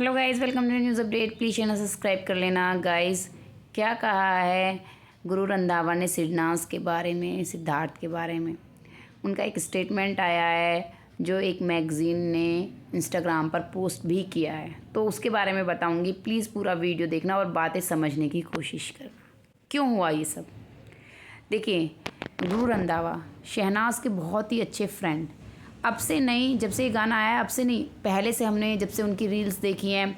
Hello guys, welcome to news update. Please channel subscribe कर लेना। Guys, क्या कहा है गुरु रंधावा ने सिडनास के बारे में, सिद्धार्थ के बारे में। उनका एक स्टेटमेंट आया है जो एक मैगज़ीन ने इंस्टाग्राम पर पोस्ट भी किया है, तो उसके बारे में बताऊंगी। प्लीज़ पूरा वीडियो देखना और बातें समझने की कोशिश करना, क्यों हुआ ये सब। देखिए, गुरु रंधावा शहनाज के बहुत ही अच्छे फ्रेंड, अब से नहीं, जब से ये गाना आया अब से नहीं, पहले से हमने जब से उनकी रील्स देखी हैं,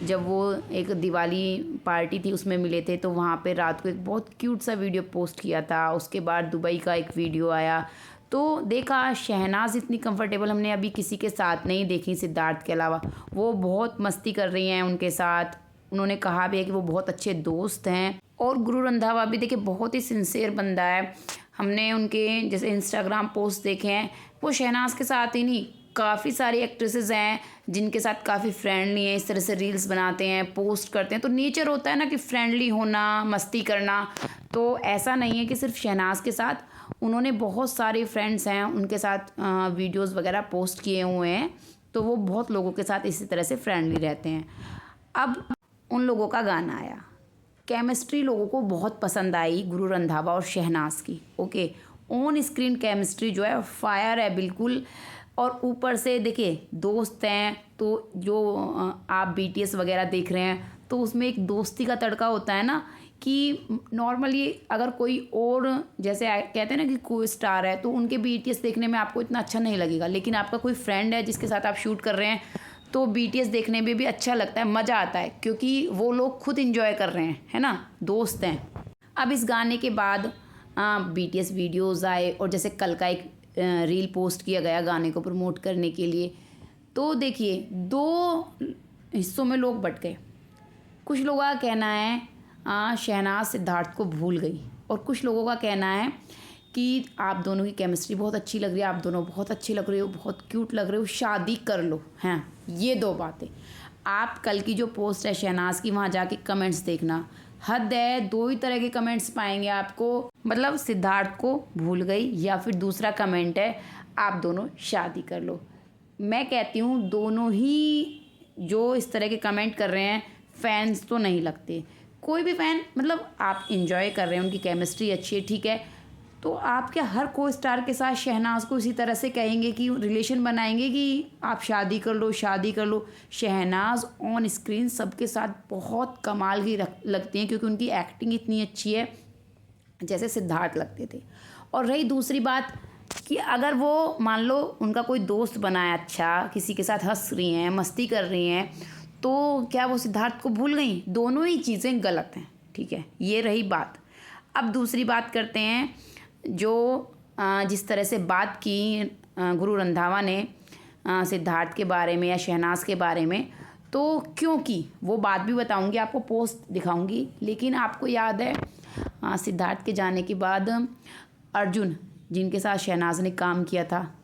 जब वो एक दिवाली पार्टी थी उसमें मिले थे, तो वहाँ पे रात को एक बहुत क्यूट सा वीडियो पोस्ट किया था। उसके बाद दुबई का एक वीडियो आया, तो देखा शहनाज इतनी कंफर्टेबल हमने अभी किसी के साथ नहीं देखी सिद्धार्थ के अलावा। वो बहुत मस्ती कर रही हैं उनके साथ। उन्होंने कहा भी है कि वो बहुत अच्छे दोस्त हैं। और गुरु रंधावा भी देखिए बहुत ही सिंसियर बंदा है। हमने उनके जैसे इंस्टाग्राम पोस्ट देखे हैं, वो शहनाज के साथ ही नहीं, काफ़ी सारी एक्ट्रेसेस हैं जिनके साथ काफ़ी फ्रेंडली हैं, इस तरह से रील्स बनाते हैं, पोस्ट करते हैं। तो नेचर होता है ना कि फ्रेंडली होना, मस्ती करना। तो ऐसा नहीं है कि सिर्फ शहनाज के साथ, उन्होंने बहुत सारे फ्रेंड्स हैं उनके साथ वीडियोस वगैरह पोस्ट किए हुए हैं। तो वो बहुत लोगों के साथ इसी तरह से फ्रेंडली रहते हैं। अब उन लोगों का गाना आया, केमिस्ट्री लोगों को बहुत पसंद आई गुरु रंधावा और शहनाज की। ओके, ऑन स्क्रीन केमिस्ट्री जो है फायर है बिल्कुल। और ऊपर से देखिए दोस्त हैं, तो जो आप बीटीएस वगैरह देख रहे हैं तो उसमें एक दोस्ती का तड़का होता है ना, कि नॉर्मली अगर कोई और जैसे कहते हैं ना कि कोई स्टार है तो उनके बीटीएस देखने में आपको इतना अच्छा नहीं लगेगा, लेकिन आपका कोई फ्रेंड है जिसके साथ आप शूट कर रहे हैं तो बीटीएस देखने में भी अच्छा लगता है, मज़ा आता है, क्योंकि वो लोग खुद इंजॉय कर रहे हैं, है ना, दोस्त हैं। अब इस गाने के बाद बीटीएस वीडियोस आए, और जैसे कल का एक रील पोस्ट किया गया गाने को प्रमोट करने के लिए। तो देखिए दो हिस्सों में लोग बट गए। कुछ लोगों का कहना है शहनाज सिद्धार्थ को भूल गई, और कुछ लोगों का कहना है कि आप दोनों की केमिस्ट्री बहुत अच्छी लग रही है, आप दोनों बहुत अच्छे लग रहे हो, बहुत क्यूट लग रहे हो, शादी कर लो। हैं ये दो बातें। आप कल की जो पोस्ट है शहनाज की, वहाँ जाके कमेंट्स देखना, हद है, दो ही तरह के कमेंट्स पाएंगे आपको। मतलब सिद्धार्थ को भूल गई, या फिर दूसरा कमेंट है आप दोनों शादी कर लो। मैं कहती हूँ दोनों ही जो इस तरह के कमेंट कर रहे हैं फैंस तो नहीं लगते। कोई भी फ़ैन, मतलब आप इंजॉय कर रहे हैं, उनकी केमिस्ट्री अच्छी है, ठीक है, तो आप क्या हर को स्टार के साथ शहनाज को इसी तरह से कहेंगे कि रिलेशन बनाएंगे कि आप शादी कर लो, शादी कर लो। शहनाज ऑन स्क्रीन सबके साथ बहुत कमाल की लगती हैं, क्योंकि उनकी एक्टिंग इतनी अच्छी है जैसे सिद्धार्थ लगते थे। और रही दूसरी बात कि अगर वो मान लो उनका कोई दोस्त बना है अच्छा, किसी के साथ हंस रही हैं, मस्ती कर रही हैं, तो क्या वो सिद्धार्थ को भूल गई? दोनों ही चीज़ें गलत हैं, ठीक है, ये रही बात। अब दूसरी बात करते हैं, जो जिस तरह से बात की गुरु रंधावा ने सिद्धार्थ के बारे में या शहनाज के बारे में, तो क्योंकि वो बात भी बताऊंगी आपको, पोस्ट दिखाऊंगी। लेकिन आपको याद है सिद्धार्थ के जाने के बाद अर्जुन, जिनके साथ शहनाज ने काम किया था,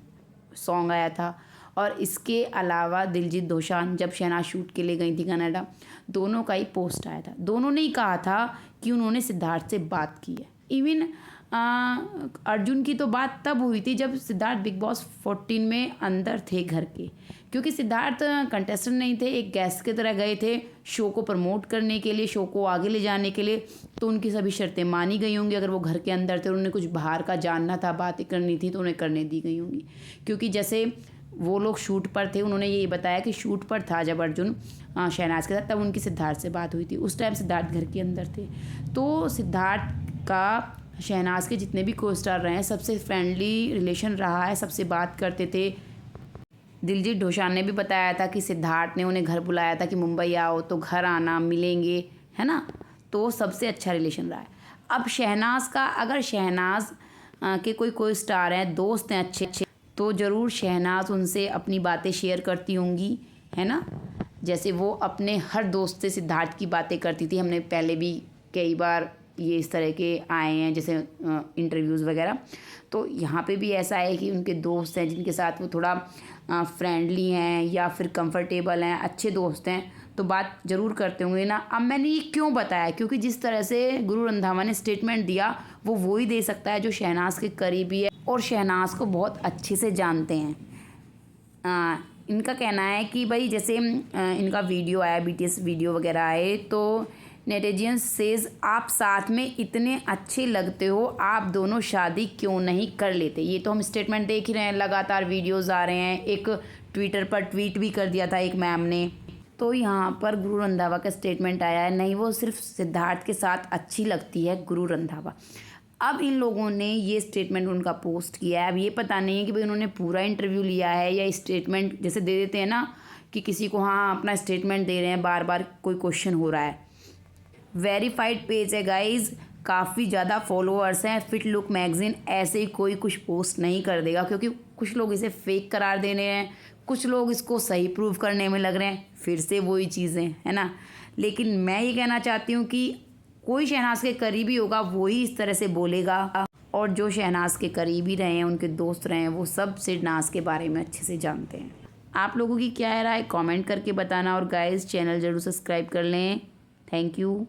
सॉन्ग आया था, और इसके अलावा दिलजीत दोसांझ जब शहनाज शूट के लिए गई थी कनाडा, दोनों का ही पोस्ट आया था। दोनों ने ही कहा था कि उन्होंने सिद्धार्थ से बात की है। इवन अर्जुन की तो बात तब हुई थी जब सिद्धार्थ बिग बॉस 14 में अंदर थे घर के, क्योंकि सिद्धार्थ कंटेस्टेंट नहीं थे, एक गेस्ट की तरह गए थे शो को प्रमोट करने के लिए, शो को आगे ले जाने के लिए। तो उनकी सभी शर्तें मानी गई होंगी। अगर वो घर के अंदर थे, उन्हें कुछ बाहर का जानना था, बातें करनी थी, तो उन्हें करने दी गई होंगी। क्योंकि जैसे वो लोग शूट पर थे, उन्होंने ये बताया कि शूट पर था जब अर्जुन शहनाज के साथ, तब उनकी सिद्धार्थ से बात हुई थी। उस टाइम सिद्धार्थ घर के अंदर थे। तो सिद्धार्थ का शहनाज के जितने भी को स्टार रहे हैं, सबसे फ्रेंडली रिलेशन रहा है, सबसे बात करते थे। दिलजीत दोसांझ ने भी बताया था कि सिद्धार्थ ने उन्हें घर बुलाया था कि मुंबई आओ, तो घर आना, मिलेंगे, है ना। तो सबसे अच्छा रिलेशन रहा है। अब शहनाज का, अगर शहनाज के कोई स्टार हैं, दोस्त हैं अच्छे, तो ज़रूर शहनाज उनसे अपनी बातें शेयर करती होंगी, है ना। जैसे वो अपने हर दोस्त से सिद्धार्थ की बातें करती थी। हमने पहले भी कई बार ये इस तरह के आए हैं, जैसे इंटरव्यूज़ वगैरह। तो यहाँ पे भी ऐसा है कि उनके दोस्त हैं जिनके साथ वो थोड़ा फ्रेंडली हैं या फिर कंफर्टेबल हैं, अच्छे दोस्त हैं, तो बात ज़रूर करते होंगे ना। अब मैंने ये क्यों बताया, क्योंकि जिस तरह से गुरु रंधावा ने स्टेटमेंट दिया, वो ही दे सकता है जो शहनाज के करीबी है और शहनाज को बहुत अच्छे से जानते हैं। इनका कहना है कि भाई जैसे इनका वीडियो आया, BTS वीडियो वगैरह आए, तो नेटिजन्स सेज आप साथ में इतने अच्छे लगते हो, आप दोनों शादी क्यों नहीं कर लेते। ये तो हम स्टेटमेंट देख ही रहे हैं, लगातार वीडियोस आ रहे हैं। एक ट्विटर पर ट्वीट भी कर दिया था एक मैम ने। तो यहाँ पर गुरु रंधावा का स्टेटमेंट आया है, नहीं वो सिर्फ सिद्धार्थ के साथ अच्छी लगती है गुरु रंधावा। अब इन लोगों ने ये स्टेटमेंट उनका पोस्ट किया है। अब ये पता नहीं है कि भाई उन्होंने पूरा इंटरव्यू लिया है या स्टेटमेंट जैसे दे देते हैं ना कि किसी को हाँ अपना स्टेटमेंट दे रहे हैं, बार बार कोई क्वेश्चन हो रहा है। वेरीफाइड पेज है गाइज, काफ़ी ज़्यादा फॉलोअर्स हैं। फिट लुक मैगजीन ऐसे ही कोई कुछ पोस्ट नहीं कर देगा, क्योंकि कुछ लोग इसे फेक करार दे रहे हैं, कुछ लोग इसको सही प्रूव करने में लग रहे हैं। फिर से वही चीज़ें है ना। लेकिन मैं ये कहना चाहती हूँ कि कोई शहनाज के करीबी होगा वही इस तरह से बोलेगा, और जो शहनाज के करीबी रहे हैं, उनके दोस्त रहे हैं, वो सब सिडनाज के बारे में अच्छे से जानते हैं। आप लोगों की क्या राय कमेंट करके बताना, और गाइस चैनल ज़रूर सब्सक्राइब कर लें। Thank you.